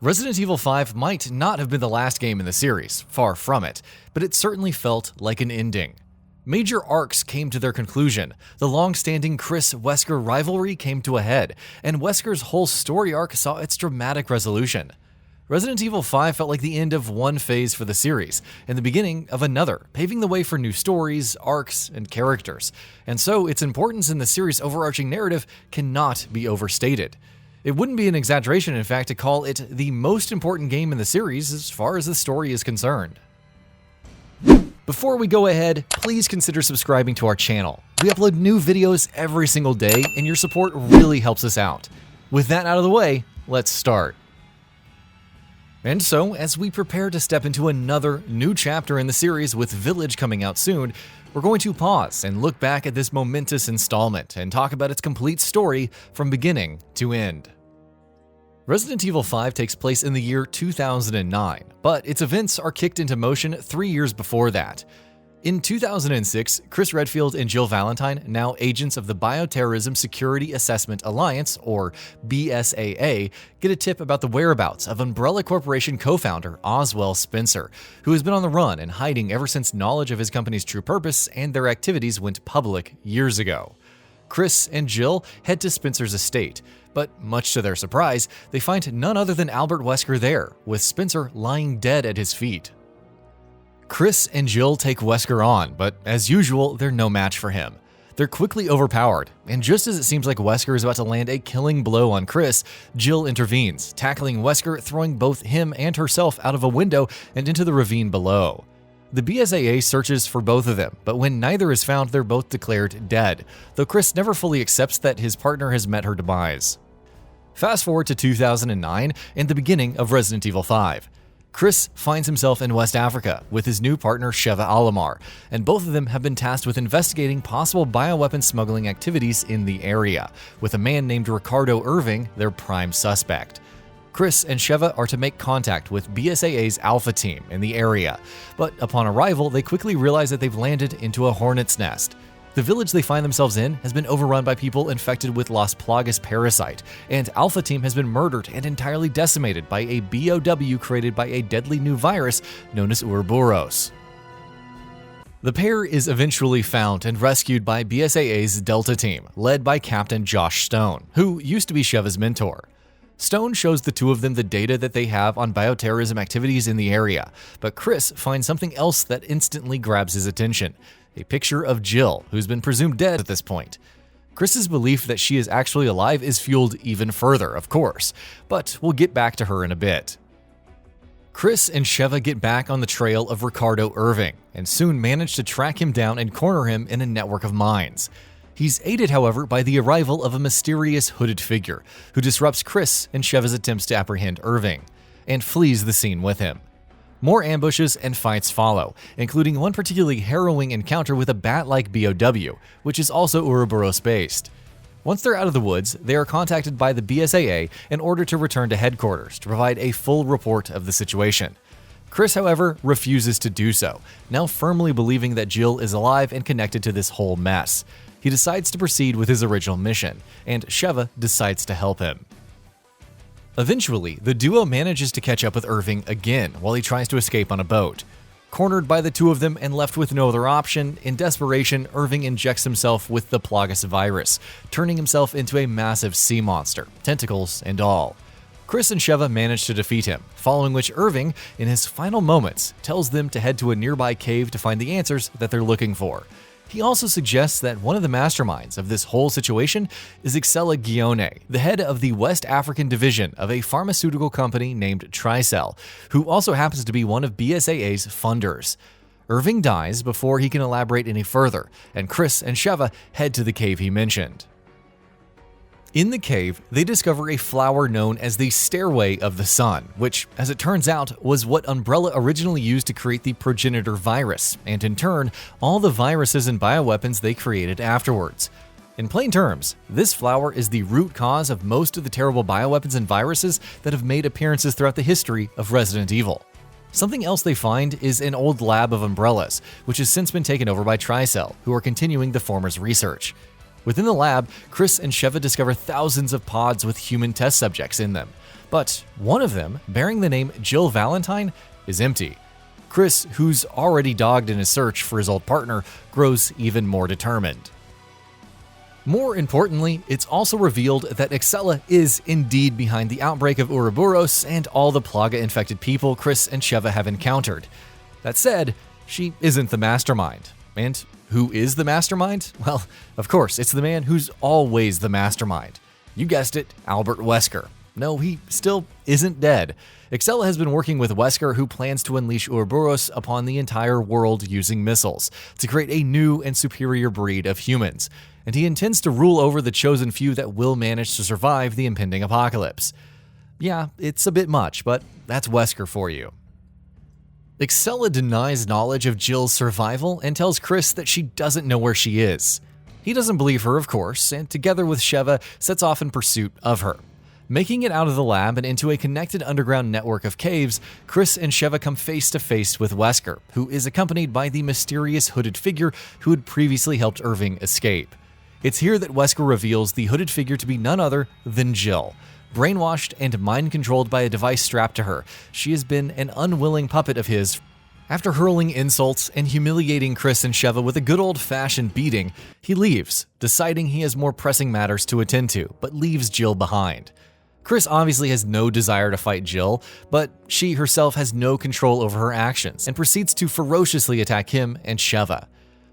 Resident Evil 5 might not have been the last game in the series, far from it, but it certainly felt like an ending. Major arcs came to their conclusion, the long-standing Chris-Wesker rivalry came to a head, and Wesker's whole story arc saw its dramatic resolution. Resident Evil 5 felt like the end of one phase for the series, and the beginning of another, paving the way for new stories, arcs, and characters, and so its importance in the series' overarching narrative cannot be overstated. It wouldn't be an exaggeration, in fact, to call it the most important game in the series as far as the story is concerned. Before we go ahead, please consider subscribing to our channel. We upload new videos every single day, and your support really helps us out. With that out of the way, let's start. And so, as we prepare to step into another new chapter in the series with Village coming out soon, we're going to pause and look back at this momentous installment and talk about its complete story from beginning to end. Resident Evil 5 takes place in the year 2009, but its events are kicked into motion 3 years before that. In 2006, Chris Redfield and Jill Valentine, now agents of the Bioterrorism Security Assessment Alliance, or BSAA, get a tip about the whereabouts of Umbrella Corporation co-founder Oswell Spencer, who has been on the run and hiding ever since knowledge of his company's true purpose and their activities went public years ago. Chris and Jill head to Spencer's estate, but much to their surprise, they find none other than Albert Wesker there, with Spencer lying dead at his feet. Chris and Jill take Wesker on, but as usual, they're no match for him. They're quickly overpowered, and just as it seems like Wesker is about to land a killing blow on Chris, Jill intervenes, tackling Wesker, throwing both him and herself out of a window and into the ravine below. The BSAA searches for both of them, but when neither is found, they're both declared dead, though Chris never fully accepts that his partner has met her demise. Fast forward to 2009 and the beginning of Resident Evil 5. Chris finds himself in West Africa with his new partner Sheva Alomar, and both of them have been tasked with investigating possible bioweapon smuggling activities in the area, with a man named Ricardo Irving their prime suspect. Chris and Sheva are to make contact with BSAA's Alpha team in the area, but upon arrival they quickly realize that they've landed into a hornet's nest. The village they find themselves in has been overrun by people infected with Las Plagas parasite, and Alpha Team has been murdered and entirely decimated by a BOW created by a deadly new virus known as Ouroboros. The pair is eventually found and rescued by BSAA's Delta Team, led by Captain Josh Stone, who used to be Sheva's mentor. Stone shows the two of them the data that they have on bioterrorism activities in the area, but Chris finds something else that instantly grabs his attention. A picture of Jill, who's been presumed dead at this point. Chris's belief that she is actually alive is fueled even further, of course, but we'll get back to her in a bit. Chris and Sheva get back on the trail of Ricardo Irving, and soon manage to track him down and corner him in a network of mines. He's aided, however, by the arrival of a mysterious hooded figure, who disrupts Chris and Sheva's attempts to apprehend Irving, and flees the scene with him. More ambushes and fights follow, including one particularly harrowing encounter with a bat-like BOW, which is also Ouroboros-based. Once they're out of the woods, they are contacted by the BSAA in order to return to headquarters to provide a full report of the situation. Chris, however, refuses to do so, now firmly believing that Jill is alive and connected to this whole mess. He decides to proceed with his original mission, and Sheva decides to help him. Eventually, the duo manages to catch up with Irving again while he tries to escape on a boat. Cornered by the two of them and left with no other option, in desperation, Irving injects himself with the Plagas virus, turning himself into a massive sea monster, tentacles and all. Chris and Sheva manage to defeat him, following which Irving, in his final moments, tells them to head to a nearby cave to find the answers that they're looking for. He also suggests that one of the masterminds of this whole situation is Ixela Guione, the head of the West African division of a pharmaceutical company named Tricell, who also happens to be one of BSAA's funders. Irving dies before he can elaborate any further, and Chris and Sheva head to the cave he mentioned. In the cave, they discover a flower known as the Stairway of the Sun, which, as it turns out, was what Umbrella originally used to create the progenitor virus, and in turn, all the viruses and bioweapons they created afterwards. In plain terms, this flower is the root cause of most of the terrible bioweapons and viruses that have made appearances throughout the history of Resident Evil. Something else they find is an old lab of Umbrella's, which has since been taken over by Tricell, who are continuing the former's research. Within the lab, Chris and Sheva discover thousands of pods with human test subjects in them. But one of them, bearing the name Jill Valentine, is empty. Chris, who's already dogged in his search for his old partner, grows even more determined. More importantly, it's also revealed that Excella is indeed behind the outbreak of Ouroboros and all the Plaga-infected people Chris and Sheva have encountered. That said, she isn't the mastermind. And who is the mastermind? Well, of course, it's the man who's always the mastermind. You guessed it, Albert Wesker. No, he still isn't dead. Excella has been working with Wesker, who plans to unleash Ouroboros upon the entire world using missiles to create a new and superior breed of humans, and he intends to rule over the chosen few that will manage to survive the impending apocalypse. Yeah, it's a bit much, but that's Wesker for you. Excella denies knowledge of Jill's survival and tells Chris that she doesn't know where she is. He doesn't believe her, of course, and together with Sheva, sets off in pursuit of her. Making it out of the lab and into a connected underground network of caves, Chris and Sheva come face to face with Wesker, who is accompanied by the mysterious hooded figure who had previously helped Irving escape. It's here that Wesker reveals the hooded figure to be none other than Jill. Brainwashed and mind-controlled by a device strapped to her, she has been an unwilling puppet of his. After hurling insults and humiliating Chris and Sheva with a good old-fashioned beating, he leaves, deciding he has more pressing matters to attend to, but leaves Jill behind. Chris obviously has no desire to fight Jill, but she herself has no control over her actions and proceeds to ferociously attack him and Sheva.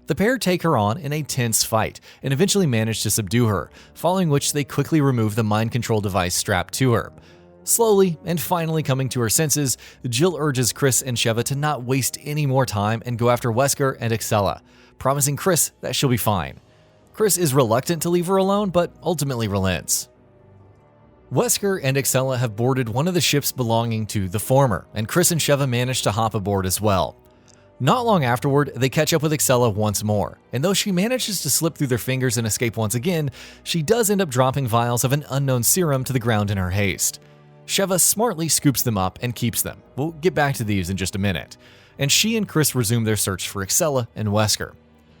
The pair take her on in a tense fight and eventually manage to subdue her, following which they quickly remove the mind control device strapped to her. Slowly and finally coming to her senses, Jill urges Chris and Sheva to not waste any more time and go after Wesker and Excella, promising Chris that she'll be fine. Chris is reluctant to leave her alone, but ultimately relents. Wesker and Excella have boarded one of the ships belonging to the former, and Chris and Sheva manage to hop aboard as well. Not long afterward, they catch up with Excella once more, and though she manages to slip through their fingers and escape once again, she does end up dropping vials of an unknown serum to the ground in her haste. Sheva smartly scoops them up and keeps them. We'll get back to these in just a minute. And she and Chris resume their search for Excella and Wesker.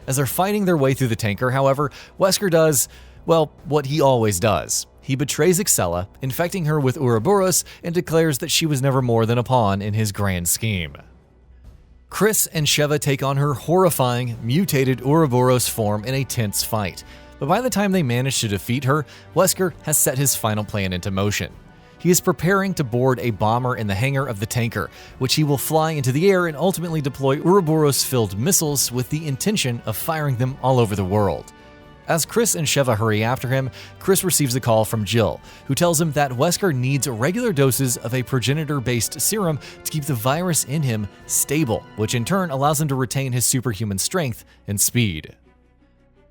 As they're fighting their way through the tanker, however, Wesker does, well, what he always does. He betrays Excella, infecting her with Ouroboros, and declares that she was never more than a pawn in his grand scheme. Chris and Sheva take on her horrifying, mutated Ouroboros form in a tense fight, but by the time they manage to defeat her, Wesker has set his final plan into motion. He is preparing to board a bomber in the hangar of the tanker, which he will fly into the air and ultimately deploy Ouroboros-filled missiles with the intention of firing them all over the world. As Chris and Sheva hurry after him, Chris receives a call from Jill, who tells him that Wesker needs regular doses of a progenitor-based serum to keep the virus in him stable, which in turn allows him to retain his superhuman strength and speed.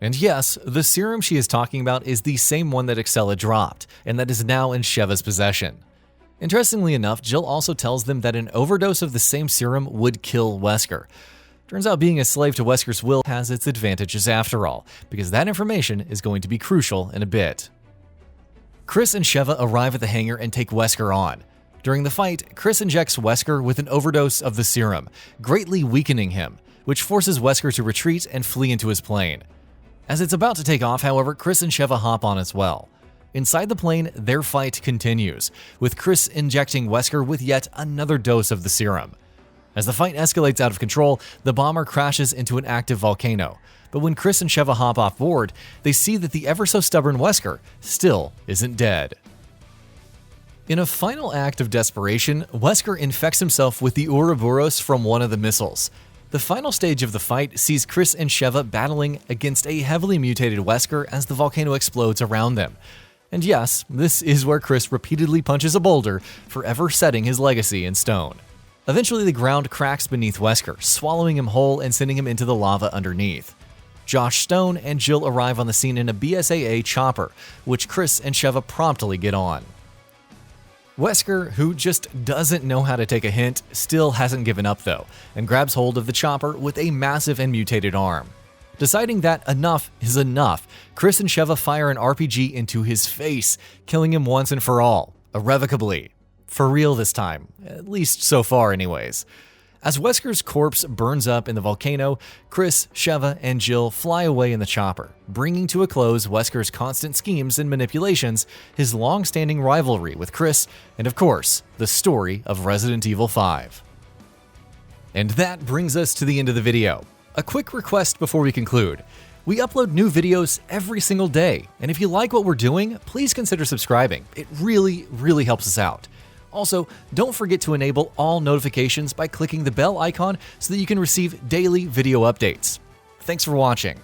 And yes, the serum she is talking about is the same one that Excella dropped, and that is now in Sheva's possession. Interestingly enough, Jill also tells them that an overdose of the same serum would kill Wesker. Turns out being a slave to Wesker's will has its advantages after all, because that information is going to be crucial in a bit. Chris and Sheva arrive at the hangar and take Wesker on. During the fight, Chris injects Wesker with an overdose of the serum, greatly weakening him, which forces Wesker to retreat and flee into his plane. As it's about to take off, however, Chris and Sheva hop on as well. Inside the plane, their fight continues, with Chris injecting Wesker with yet another dose of the serum. As the fight escalates out of control, the bomber crashes into an active volcano. But when Chris and Sheva hop off board, they see that the ever-so-stubborn Wesker still isn't dead. In a final act of desperation, Wesker infects himself with the Ouroboros from one of the missiles. The final stage of the fight sees Chris and Sheva battling against a heavily mutated Wesker as the volcano explodes around them. And yes, this is where Chris repeatedly punches a boulder, forever setting his legacy in stone. Eventually, the ground cracks beneath Wesker, swallowing him whole and sending him into the lava underneath. Josh Stone and Jill arrive on the scene in a BSAA chopper, which Chris and Sheva promptly get on. Wesker, who just doesn't know how to take a hint, still hasn't given up though, and grabs hold of the chopper with a massive and mutated arm. Deciding that enough is enough, Chris and Sheva fire an RPG into his face, killing him once and for all, irrevocably. For real this time, at least so far anyways. As Wesker's corpse burns up in the volcano, Chris, Sheva, and Jill fly away in the chopper, bringing to a close Wesker's constant schemes and manipulations, his long-standing rivalry with Chris, and of course, the story of Resident Evil 5. And that brings us to the end of the video. A quick request before we conclude. We upload new videos every single day, and if you like what we're doing, please consider subscribing. It really helps us out. Also, don't forget to enable all notifications by clicking the bell icon so that you can receive daily video updates. Thanks for watching.